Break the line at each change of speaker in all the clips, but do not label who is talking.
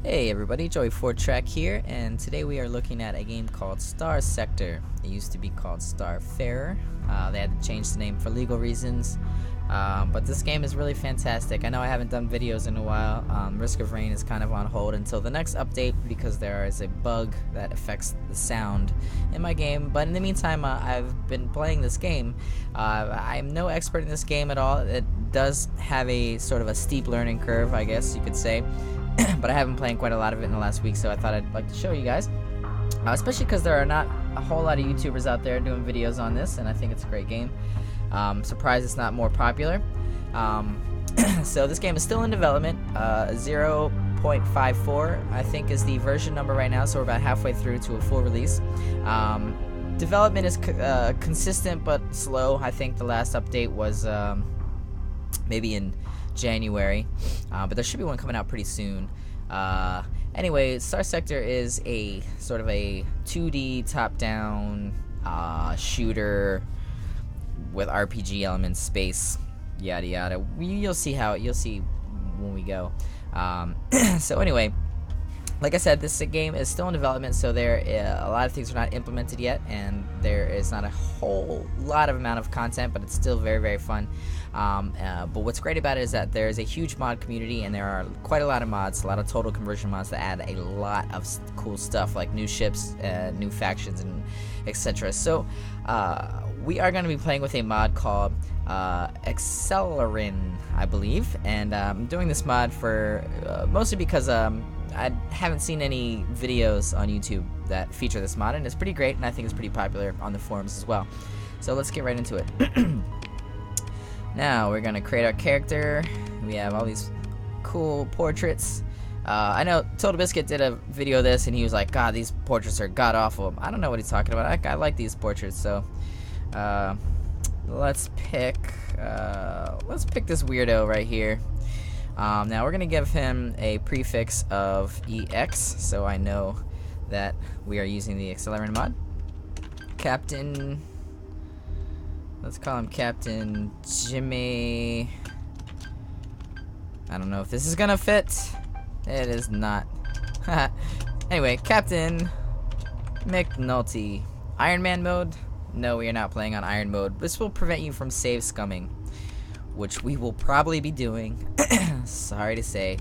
Hey everybody, Joey4Track here, and today we are looking at a game called Starsector. It used to be called Starfarer. They had to change the name for legal reasons, but this game is really fantastic. I know I haven't done videos in a while. Risk of Rain is kind of on hold until the next update because there is a bug that affects the sound in my game. But in the meantime, I've been playing this game. I'm no expert in this game at all. It does have a sort of a steep learning curve, I guess you could say. But I have been playing quite a lot of it in the last week, so I thought I'd like to show you guys. Especially because there are not a whole lot of YouTubers out there doing videos on this, and I think it's a great game. Surprised it's not more popular. So this game is still in development. 0.54, I think, is the version number right now, so we're about halfway through to a full release. Development is consistent but slow. I think the last update was maybe in January, but there should be one coming out pretty soon. Anyway, Starsector is a sort of a 2D top-down shooter with RPG elements, space, yada yada. You'll see when we go. So anyway, like I said, this game is still in development, so a lot of things are not implemented yet, and there is not a whole lot of amount of content, but it's still very, very fun. But what's great about it is that there is a huge mod community, and there are quite a lot of mods, a lot of total conversion mods that add a lot of cool stuff like new ships, new factions, and etc. So we are going to be playing with a mod called Exerelin, I believe, and I'm doing this mod for mostly because I haven't seen any videos on YouTube that feature this mod, and it's pretty great, and I think it's pretty popular on the forums as well. So let's get right into it. Now we're gonna create our character. We have all these cool portraits. I know Total Biscuit did a video of this, and he was like, "God, these portraits are god awful." I don't know what he's talking about. I like these portraits, so let's pick this weirdo right here. Now we're gonna give him a prefix of EX, so I know that we are using the Exerelin mod. Captain. Let's call him Captain Jimmy. I don't know if this is gonna fit. It is not. Anyway, Captain McNulty. Iron Man mode? No, we are not playing on Iron mode. This will prevent you from save scumming, which we will probably be doing. Sorry to say.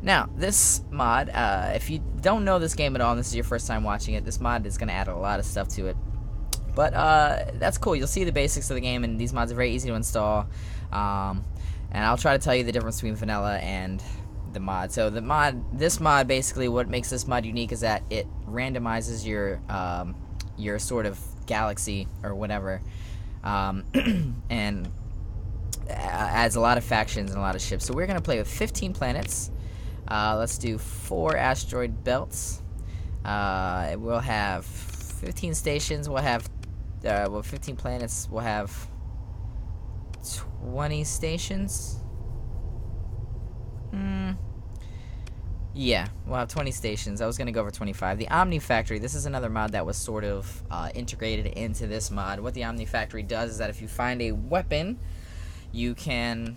Now, this mod, if you don't know this game at all and this is your first time watching it, this mod is going to add a lot of stuff to it. But that's cool. You'll see the basics of the game, and these mods are very easy to install. And I'll try to tell you the difference between vanilla and the mod. So this mod, basically what makes this mod unique is that it randomizes your sort of galaxy or whatever, and adds a lot of factions and a lot of ships. So we're going to play with 15 planets. Let's do 4 asteroid belts. We'll have 15 stations. We'll have 15 planets. We'll have 20 stations. Yeah, we'll have 20 stations. I was going to go over 25. The Omni Factory, this is another mod that was sort of integrated into this mod. What the Omni Factory does is that if you find a weapon, you can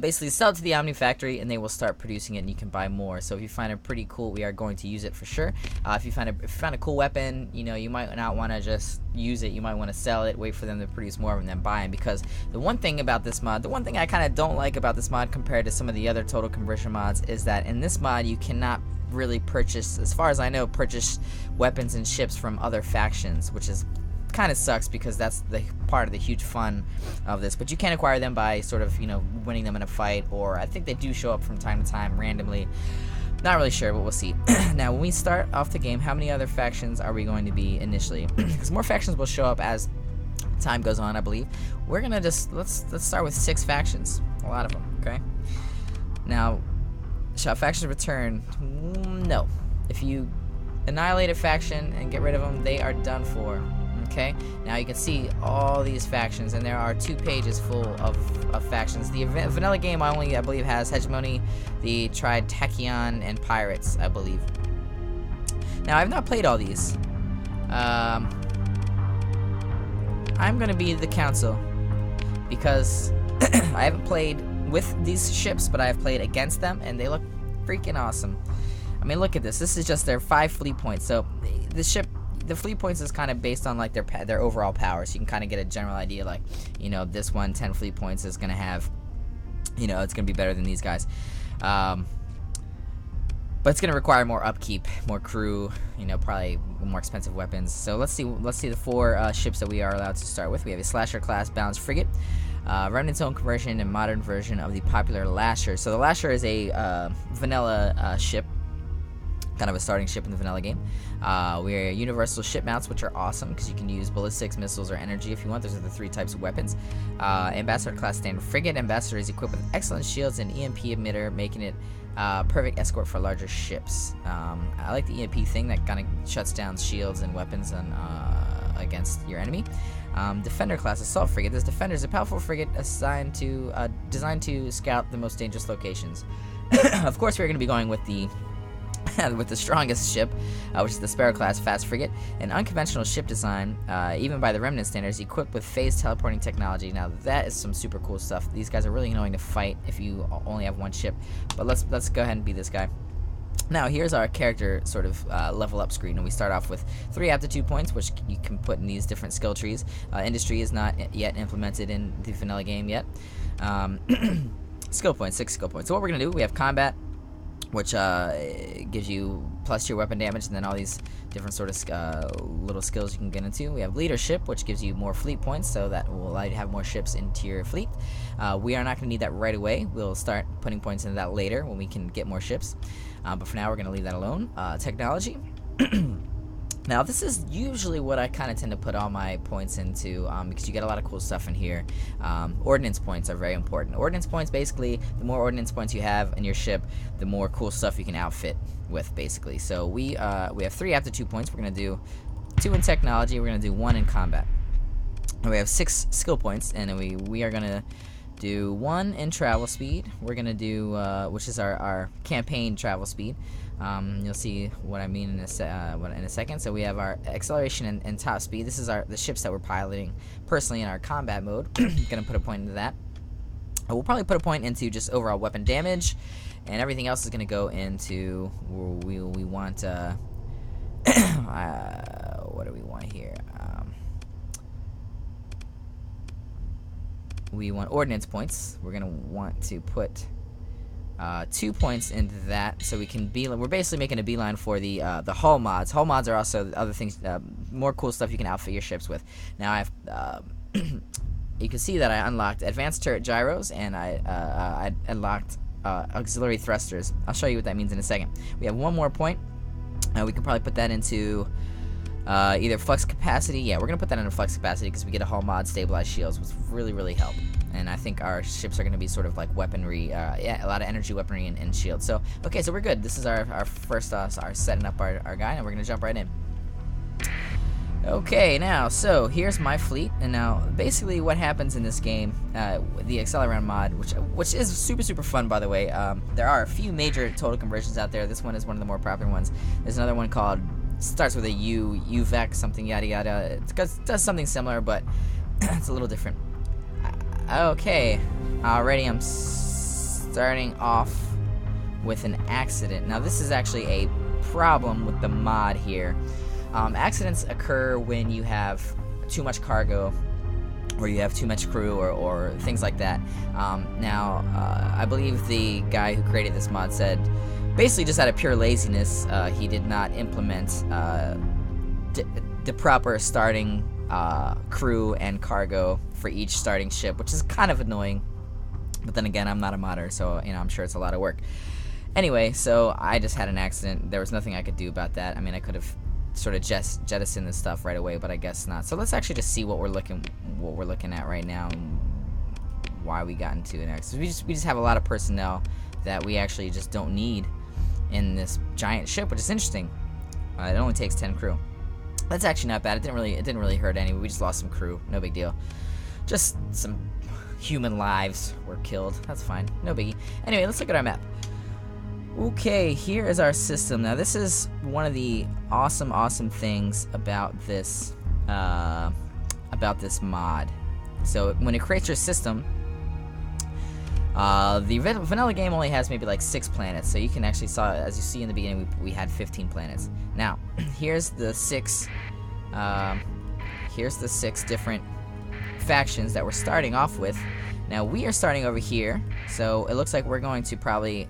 basically sell it to the Omni Factory, and they will start producing it, and you can buy more. So if you find it pretty cool, we are going to use it for sure. If you find a cool weapon, you might not want to just use it. You might want to sell it, wait for them to produce more, and then buy them. Because the one thing about this mod, the one thing I kind of don't like about this mod compared to some of the other total conversion mods, is that in this mod you cannot really purchase, as far as I know, weapons and ships from other factions, which is kind of sucks because that's the part of the huge fun of this. But you can acquire them by sort of winning them in a fight, or I think they do show up from time to time randomly. Not really sure, but we'll see. Now when we start off the game, how many other factions are we going to be initially? Because more factions will show up as time goes on, I believe. We're gonna just let's start with 6 factions, a lot of them. Okay, now shall factions return? No. If you annihilate a faction and get rid of them, they are done for. Okay, now you can see all these factions, and there are 2 pages full of factions. The vanilla game I believe has Hegemony, the Tritachyon, and Pirates, I believe. Now I've not played all these. I'm gonna be the council because I haven't played with these ships, but I have played against them, and they look freaking awesome. I mean, look at this. This is just their 5 fleet points. So the fleet points is kind of based on like their overall power. So you can kind of get a general idea, like, you know, this one 10 fleet points is gonna have, you know, it's gonna be better than these guys. But it's gonna require more upkeep, more crew, you know, probably more expensive weapons. So let's see the 4 ships that we are allowed to start with. We have a Slasher class balanced frigate, Remnant's own conversion and modern version of the popular Lasher. So the Lasher is a vanilla ship, kind of a starting ship in the vanilla game. We are universal ship mounts, which are awesome because you can use ballistics, missiles, or energy if you want. Those are the 3 types of weapons. Ambassador class standard frigate. Ambassador is equipped with excellent shields and EMP emitter, making it perfect escort for larger ships. I like the EMP thing that kind of shuts down shields and weapons against your enemy. Defender class assault frigate. This defender is a powerful frigate designed to scout the most dangerous locations. Of course, we're going to be going with the strongest ship, which is the Sparrow class fast frigate, an unconventional ship design, even by the Remnant standards, equipped with phase teleporting technology. Now that is some super cool stuff. These guys are really annoying to fight if you only have one ship, but let's go ahead and be this guy. Now here's our character sort of level up screen, and we start off with 3 aptitude points, which you can put in these different skill trees. Industry is not yet implemented in the vanilla game yet. Skill points, 6 skill points. So what we're gonna do, we have combat, which gives you plus your weapon damage, and then all these different sort of little skills you can get into. We have leadership, which gives you more fleet points, so that will allow you to have more ships into your fleet. We are not going to need that right away. We'll start putting points into that later when we can get more ships. But for now, we're going to leave that alone. Technology. Now, this is usually what I kind of tend to put all my points into, because you get a lot of cool stuff in here. Ordnance points are very important. Ordnance points, basically, the more ordnance points you have in your ship, the more cool stuff you can outfit with, basically. So we have 3 aptitude points. We're going to do 2 in technology. We're going to do 1 in combat. And we have 6 skill points, and then we are going to do 1 in travel speed. We're going to do, which is our campaign travel speed. You'll see what I mean in a second. So we have our acceleration and top speed. This is the ships that we're piloting personally in our combat mode. Gonna put a point into that. We'll probably put a point into just overall weapon damage, and everything else is gonna go into we want what do we want here? We want ordnance points. We're gonna want to put 2 points into that, so we can we're basically making a beeline for the hull mods. Hull mods are also other things, more cool stuff you can outfit your ships with. Now I have, you can see that I unlocked advanced turret gyros, and I unlocked auxiliary thrusters. I'll show you what that means in a second. We have 1 more point. We can probably put that into either flux capacity. Yeah, we're gonna put that into flux capacity because we get a hull mod, stabilized shields, which really help. And I think our ships are going to be sort of like weaponry, yeah, a lot of energy weaponry and shields. So, okay, so we're good. This is our first, our setting up our guy, and we're going to jump right in. Okay, now, so here's my fleet, and now basically what happens in this game, the Exerelin mod, which is super fun, by the way. There are a few major total conversions out there. This one is one of the more popular ones. There's another one called, starts with a U, UVEC, something yada yada. It does something similar, but it's a little different. Okay, already I'm starting off with an accident. Now this is actually a problem with the mod here. Accidents occur when you have too much cargo, or you have too much crew, or things like that. Now, I believe the guy who created this mod said, basically just out of pure laziness, he did not implement the proper starting crew and cargo for each starting ship, which is kind of annoying. But then again, I'm not a modder, so I'm sure it's a lot of work. Anyway, so I just had an accident. There was nothing I could do about that. I mean, I could have sort of jettisoned this stuff right away, but I guess not. So let's actually just see what we're looking at right now, and why we got into an accident. We just have a lot of personnel that we actually just don't need in this giant ship, which is interesting. It only takes 10 crew. That's actually not bad. It didn't really hurt anyone. We just lost some crew. No big deal. Just some human lives were killed. That's fine. No biggie. Anyway, let's look at our map. Okay, here is our system. Now, this is one of the awesome things about this mod. So when it creates your system, The vanilla game only has maybe like 6 planets, so you can actually saw, as you see in the beginning, we had 15 planets. Now, here's the 6 different factions that we're starting off with. Now we are starting over here, so it looks like we're going to probably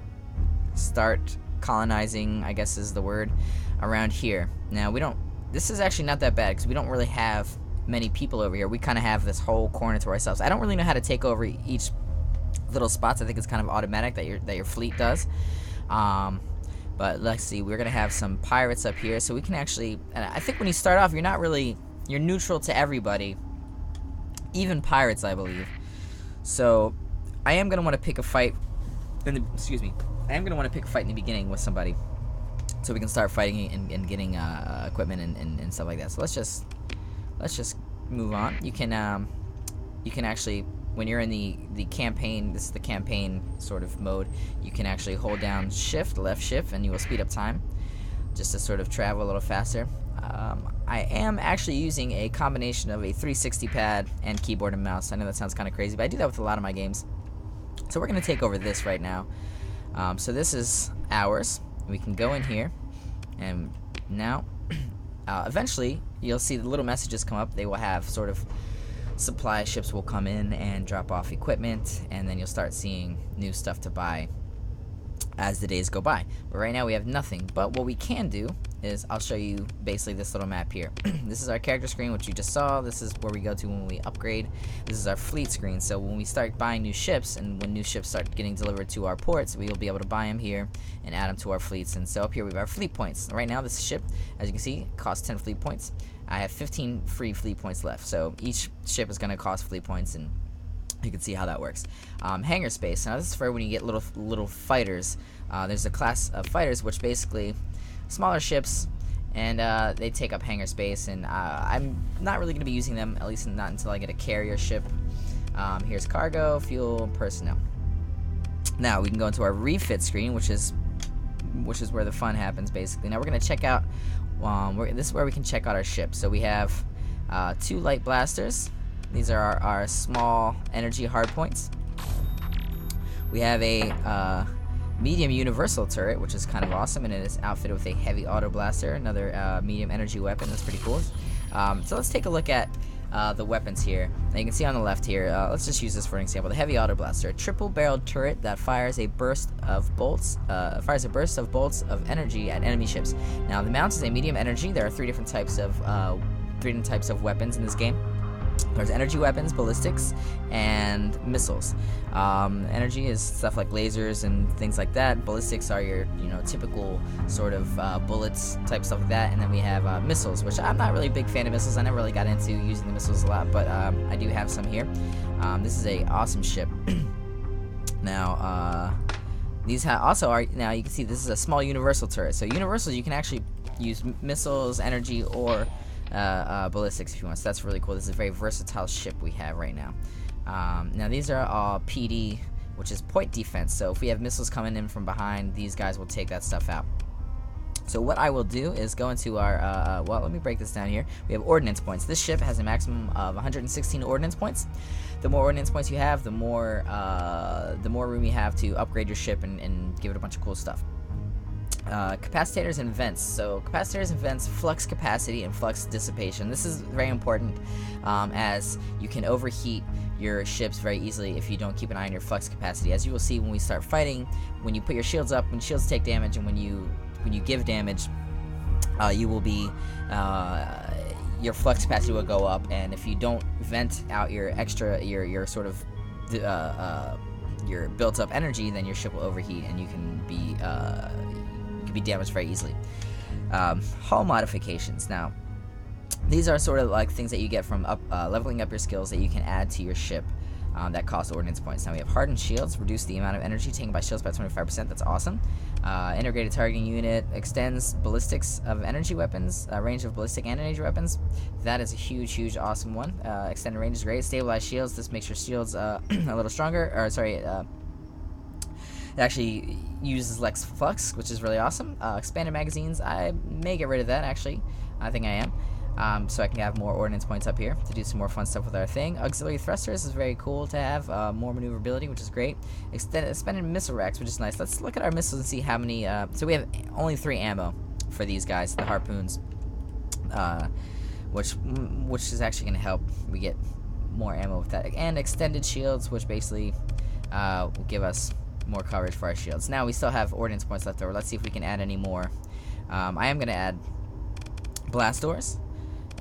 start colonizing, I guess is the word, around here. Now this is actually not that bad because we don't really have many people over here. We kind of have this whole corner to ourselves. I don't really know how to take over each little spots. I think it's kind of automatic that your fleet does. But let's see, we're gonna have some pirates up here, so we can actually, and I think when you start off, you're neutral to everybody, even pirates, I believe. So I am gonna want to pick a fight I am gonna want to pick a fight in the beginning with somebody, so we can start fighting and getting equipment and stuff like that. So let's just move on. You can actually, when you're in the campaign, this is the campaign sort of mode, you can actually hold down left shift, and you will speed up time just to sort of travel a little faster. I am actually using a combination of a 360 pad and keyboard and mouse. I know that sounds kind of crazy, but I do that with a lot of my games. So we're going to take over this right now. So this is ours. We can go in here, and now eventually you'll see the little messages come up. They will have sort of supply ships will come in and drop off equipment, and then you'll start seeing new stuff to buy as the days go by. But right now we have nothing. But what we can do is, I'll show you basically this little map here. This is our character screen, which you just saw. This is where we go to when we upgrade. This is our fleet screen. So when we start buying new ships, and when new ships start getting delivered to our ports, we will be able to buy them here and add them to our fleets. And so up here we have our fleet points. Right now this ship, as you can see, costs 10 fleet points. I have 15 free fleet points left. So each ship is going to cost fleet points, and you can see how that works. Hangar space. Now this is for when you get little fighters. There's a class of fighters which basically smaller ships, and they take up hangar space, and I'm not really going to be using them, at least not until I get a carrier ship. Here's cargo, fuel, personnel. Now we can go into our refit screen, which is where the fun happens basically. Now we're going to check out, this is where we can check out our ship. So we have 2 light blasters. These are our small energy hardpoints. We have a medium universal turret, which is kind of awesome, and it is outfitted with a heavy auto blaster, another medium energy weapon. That's pretty cool. So let's take a look at the weapons here. Now you can see on the left here, let's just use this for an example. The heavy auto blaster, a triple-barreled turret that fires a burst of bolts of energy at enemy ships. Now the mount is a medium energy. There are 3 different types of weapons in this game. There's energy weapons, ballistics, and missiles. Energy is stuff like lasers and things like that. Ballistics are your, typical sort of bullets type stuff like that. And then we have missiles, which I'm not really a big fan of missiles. I never really got into using the missiles a lot, but I do have some here. This is a awesome ship. Now, these also are. Now you can see this is a small universal turret. So universals, you can actually use missiles, energy, or ballistics if you want. So that's really cool. This is a very versatile ship we have right now. Now these are all PD, which is point defense. So if we have missiles coming in from behind, these guys will take that stuff out. So what I will do is go into our, well, let me break this down here. We have ordnance points. This ship has a maximum of 116 ordnance points. The more ordnance points you have, the more room you have to upgrade your ship and give it a bunch of cool stuff. Capacitors and vents. So capacitors and vents, flux capacity and flux dissipation. This is very important, as you can overheat your ships very easily if you don't keep an eye on your flux capacity. As you will see when we start fighting, when you put your shields up, when shields take damage, and when you give damage, you will be your flux capacity will go up, and if you don't vent out your extra your sort of your built up energy, then your ship will overheat and you can be damaged very easily. Hull modifications. Now these are sort of like things that you get from leveling up your skills that you can add to your ship that cost ordnance points. Now we have hardened shields, reduce the amount of energy taken by shields by 25%. That's awesome. Integrated targeting unit extends ballistics of energy weapons, range of ballistic and energy weapons. That is a huge awesome one. Extended range is great. Stabilized shields. This makes your shields a little stronger. Or sorry, it actually uses less flux, which is really awesome. Expanded magazines. I may get rid of that actually. I think I am. so I can have more ordnance points up here to do some more fun stuff with our thing. Auxiliary thrusters is very cool to have, more maneuverability, which is great. Expended missile racks, which is nice. Let's look at our missiles and see how many. So we have only 3 ammo for these guys, the harpoons, which is actually going to help we get more ammo with that. And extended shields, which basically will give us more coverage for our shields. Now we still have ordnance points left over. Let's see if we can add any more. I am going to add blast doors.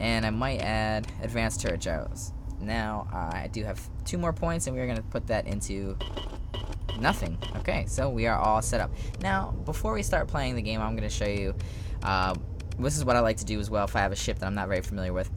And I might add advanced turret gyros. Now, I do have 2 more points, and we're going to put that into nothing. Okay, so we are all set up. Now, before we start playing the game, I'm going to show you, this is what I like to do as well if I have a ship that I'm not very familiar with.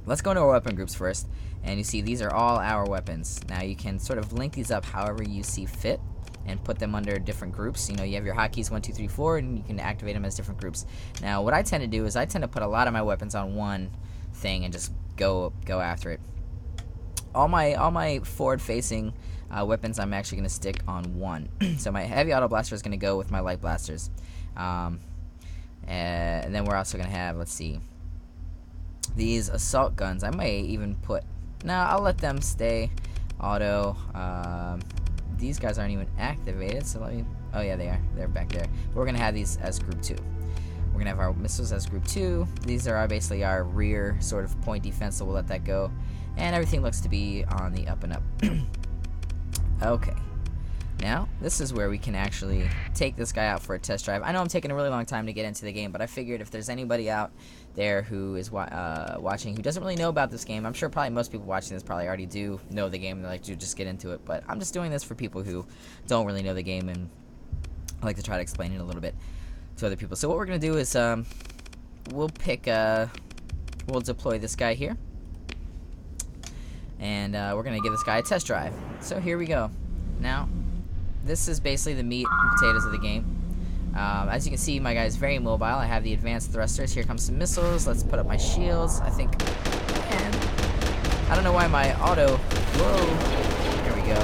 Let's go into our weapon groups first, and you see these are all our weapons. Now, you can sort of link these up however you see fit, and put them under different groups. You know, you have your hotkeys 1, 2, 3, 4, and you can activate them as different groups. Now, what I tend to do is I tend to put a lot of my weapons on one thing and just go after it. All my forward-facing weapons, I'm actually going to stick on one. So my heavy auto blaster is going to go with my light blasters, and then we're also going to have, let's see, these assault guns. I may even put. Now I'll let them stay auto. These guys aren't even activated, so let me. Oh yeah, they are. They're back there. But we're gonna have these as group 2. We're gonna have our missiles as group 2. These are basically our rear sort of point defense, so we'll let that go. And everything looks to be on the up and up. Okay. Now, this is where we can actually take this guy out for a test drive. I know I'm taking a really long time to get into the game, but I figured if there's anybody out there who is watching who doesn't really know about this game, I'm sure probably most people watching this probably already do know the game and they like to just get into it, but I'm just doing this for people who don't really know the game, and I like to try to explain it a little bit to other people. So what we're going to do is we'll deploy this guy here, and we're going to give this guy a test drive. So here we go. Now, this is basically the meat and potatoes of the game. As you can see, my guy is very mobile. I have the advanced thrusters. Here comes some missiles. Let's put up my shields. I think, and I don't know why my auto. Whoa! There we go.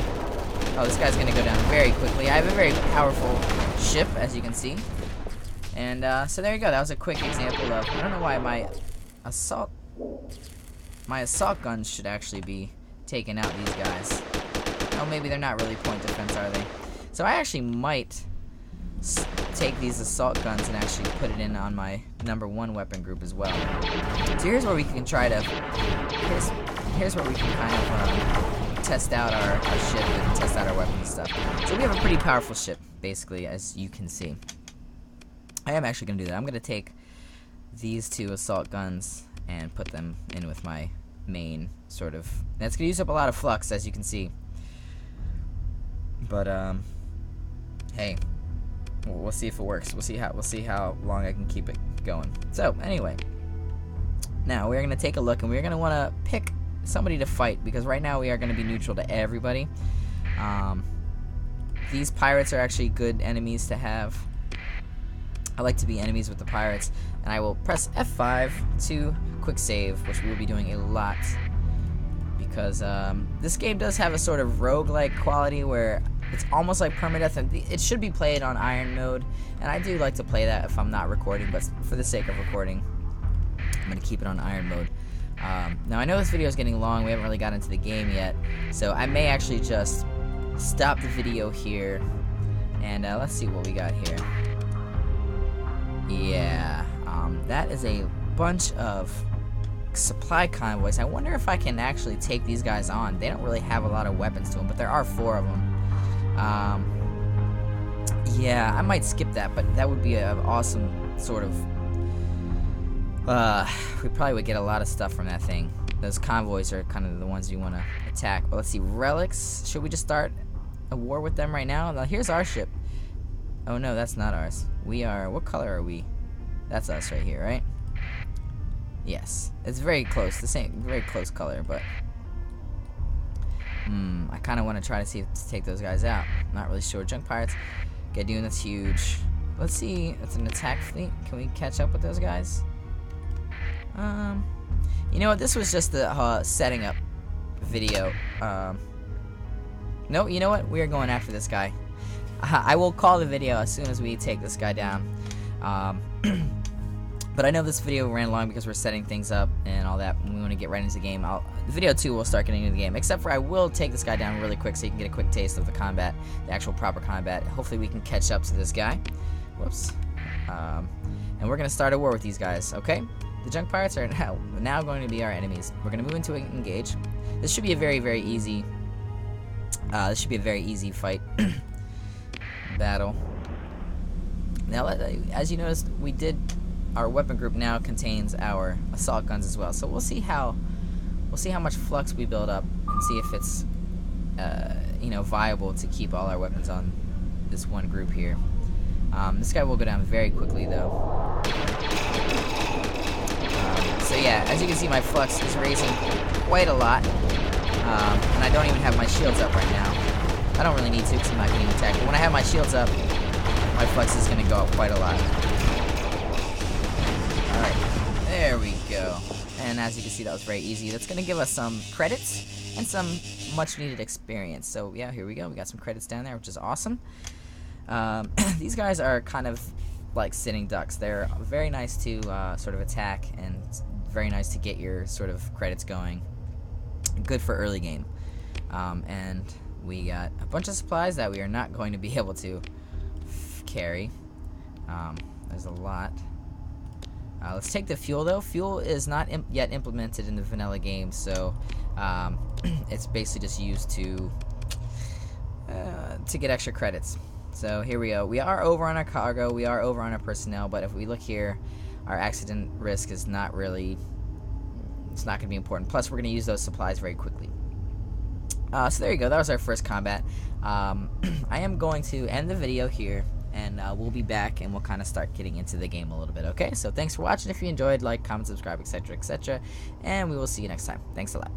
Oh, this guy's gonna go down very quickly. I have a very powerful ship, as you can see. And so there you go. That was a quick example of. I don't know why my assault guns should actually be taking out these guys. Oh, maybe they're not really point defense, are they? So I actually might take these assault guns and actually put it in on my #1 weapon group as well. So here's where we can try to. Here's where we can kind of test out our ship and test out our weapons and stuff. So we have a pretty powerful ship, basically, as you can see. I am actually going to do that. I'm going to take these 2 assault guns and put them in with my main sort of. That's going to use up a lot of flux, as you can see. But hey, we'll see if it works. We'll see how long I can keep it going. So anyway, now we're gonna take a look, and we're gonna want to pick somebody to fight, because right now we are gonna be neutral to everybody. These pirates are actually good enemies to have. I like to be enemies with the pirates, and I will press F5 to quick save, which we will be doing a lot. Because this game does have a sort of roguelike quality where it's almost like permadeath, and it should be played on iron mode, and I do like to play that if I'm not recording, but for the sake of recording, I'm going to keep it on iron mode. Now I know this video is getting long, we haven't really got into the game yet, so I may actually just stop the video here, and let's see what we got here. Yeah, that is a bunch of supply convoys. I wonder if I can actually take these guys on. They don't really have a lot of weapons to them, but there are 4 of them. Yeah, I might skip that, but that would be an awesome sort of. We probably would get a lot of stuff from that thing. Those convoys are kind of the ones you want to attack. But let's see, relics. Should we just start a war with them right now? Now here's our ship. Oh no, that's not ours. We are. What color are we? That's us right here, right? Yes, it's very close, the same, very close color, but I kind of want to try to see if to take those guys out. Not really sure. Junk pirates, Gadoon, that's huge. Let's see, it's an attack fleet. Can we catch up with those guys? You know what? This was just the setting up video. No, you know what? We are going after this guy. I will call the video as soon as we take this guy down. But I know this video ran long because we're setting things up and all that, and we want to get right into the game. Video 2 will start getting into the game, except for I will take this guy down really quick so you can get a quick taste of the combat, the actual proper combat. Hopefully we can catch up to this guy. Whoops. And we're going to start a war with these guys, okay? The junk pirates are now going to be our enemies. We're going to move into an engage. This should be a very easy fight. Battle. Now, as you noticed, our weapon group now contains our assault guns as well. So we'll see how much flux we build up and see if it's viable to keep all our weapons on this one group here. This guy will go down very quickly though. So yeah, as you can see, my flux is raising quite a lot, and I don't even have my shields up right now. I don't really need to because I'm not getting attacked. But when I have my shields up, my flux is going to go up quite a lot. Alright, there we go. And as you can see, that was very easy. That's going to give us some credits and some much needed experience. So yeah, here we go. We got some credits down there, which is awesome. These guys are kind of like sitting ducks. They're very nice to sort of attack and very nice to get your sort of credits going. Good for early game. And we got a bunch of supplies that we are not going to be able to carry. There's a lot. Let's take the fuel though. Fuel is not yet implemented in the vanilla game, so it's basically just used to get extra credits. So here we go. We are over on our cargo. We are over on our personnel, but if we look here, our accident risk is not really. It's not going to be important. Plus, we're going to use those supplies very quickly. So there you go. That was our first combat. I am going to end the video here, and we'll be back, and we'll kind of start getting into the game a little bit, okay? So thanks for watching. If you enjoyed, like, comment, subscribe, etc., etc., and we will see you next time. Thanks a lot.